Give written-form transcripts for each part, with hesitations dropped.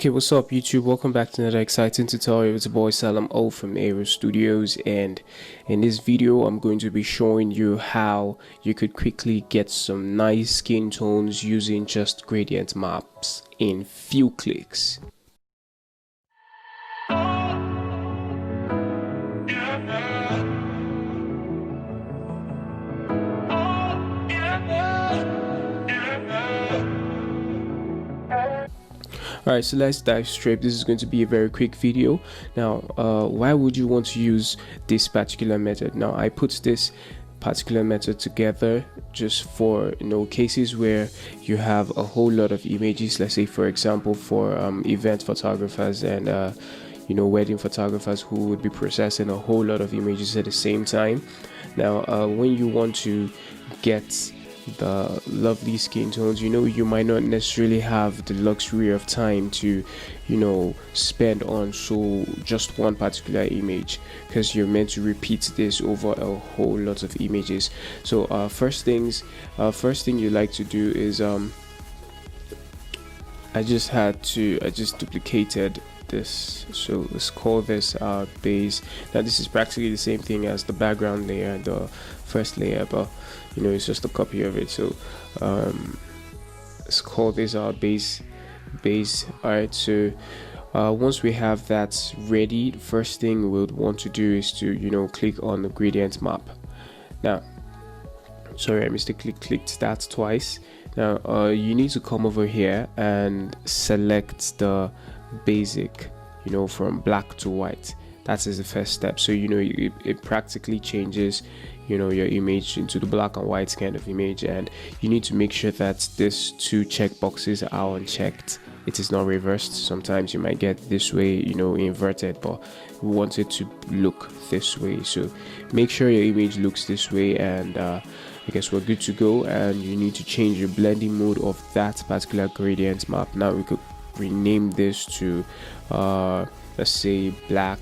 Okay, what's up YouTube? Welcome back to another exciting tutorial. It's your boy Salam O from Aero Studios, and in this video I'm going to be showing you how you could quickly get some nice skin tones using just gradient maps in few clicks. Alright, so let's dive straight. This is going to be a very quick video. Now, why would you want to use this particular method? Now, I put this particular method together just for cases where you have a whole lot of images. Let's say, for example, for event photographers and wedding photographers who would be processing a whole lot of images at the same time. Now, when you want to get the lovely skin tones, you might not necessarily have the luxury of time to spend on just one particular image, because you're meant to repeat this over a whole lot of images. So first thing you like to do is I just duplicated this, so let's call this base. Now this is practically the same thing as the background layer, the first layer, but it's just a copy of it. So let's call this our base. Alright, so once we have that ready, the first thing we'll want to do is to click on the gradient map. Now, sorry, I mistakenly clicked that twice. Now you need to come over here and select the basic, from black to white. That is the first step. So it practically changes your image into the black and white kind of image, and you need to make sure that these two checkboxes are unchecked. It is not reversed. Sometimes you might get this way, inverted, but we want it to look this way. So make sure your image looks this way, and I guess we're good to go. And you need to change your blending mode of that particular gradient map. Now we could rename this to let's say black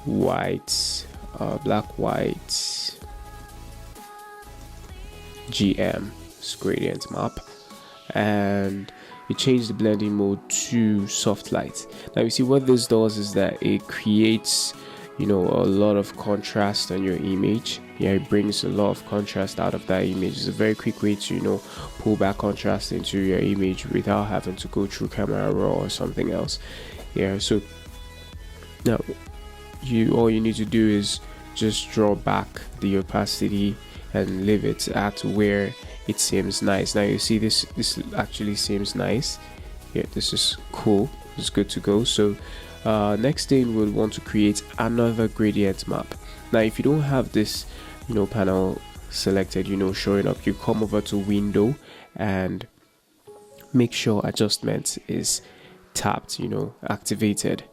white GM gradient map, and you change the blending mode to soft light. Now you see what this does is that it creates a lot of contrast on your image. It brings a lot of contrast out of that image. It's a very quick way to pull back contrast into your image without having to go through Camera Raw or something else. So now all you need to do is just draw back the opacity and leave it at where it seems nice. Now you see this actually seems nice. This is cool. It's good to go. So next thing, we'll want to create another gradient map. Now if you don't have this panel selected showing up, you come over to window and make sure adjustment is tapped, activated.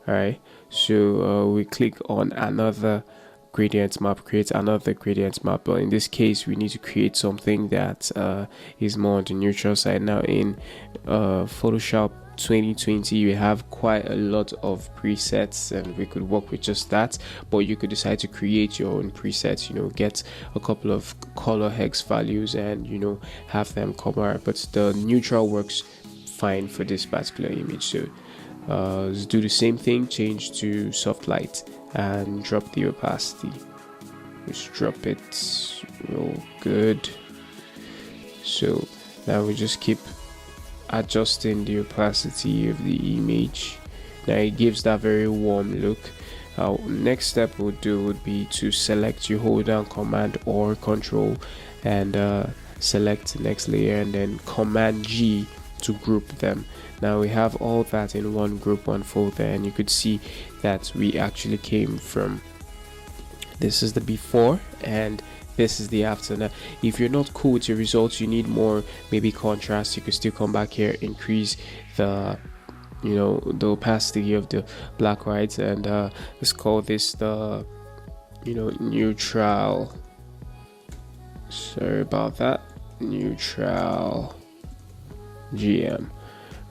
All right, so we click on another gradient map, create another gradient map, but in this case we need to create something that is more on the neutral side. Now in Photoshop 2020 you have quite a lot of presets, and we could work with just that, but you could decide to create your own presets, get a couple of color hex values and have them come out, but the neutral works fine for this particular image. So let's do the same thing, change to soft light and drop the opacity. Just drop it real good. So now we just keep adjusting the opacity of the image. Now it gives that very warm look. Next step would be to select, you hold down Command or Control and select the next layer, and then Command G to group them. Now we have all that in one group, one folder, and you could see that we actually came from, this is the before and this is the after. Now if you're not cool with your results, you need more maybe contrast, you could still come back here, increase the the opacity of the black white, and let's call this the neutral, sorry about that, neutral GM.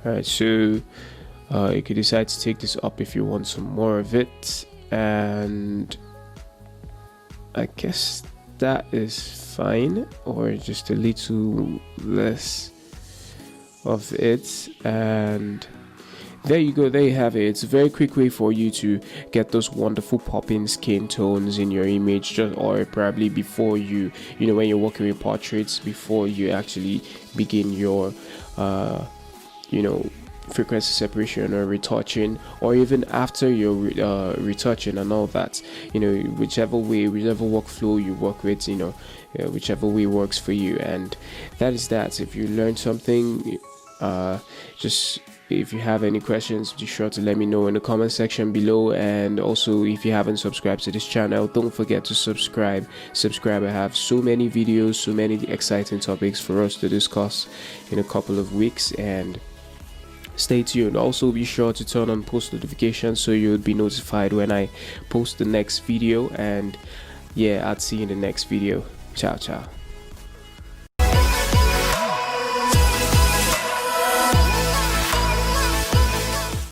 Alright, so you could decide to take this up if you want some more of it, and I guess that is fine, or just a little less. of it. And there you go, there you have it. It's a very quick way for you to get those wonderful popping skin tones in your image, just or probably before you know, when you're working with portraits, before you actually begin your you know, frequency separation or retouching, or even after your retouching and all that, you know, whichever workflow you work with, you know, whichever way works for you. And that is that. If you learned something, just if you have any questions, be sure to let me know in the comment section below. And also, if you haven't subscribed to this channel, don't forget to subscribe. I have so many videos, so many exciting topics for us to discuss in a couple of weeks, and stay tuned. Also, be sure to turn on post notifications so you'll be notified when I post the next video. And yeah, I'll see you in the next video. Ciao.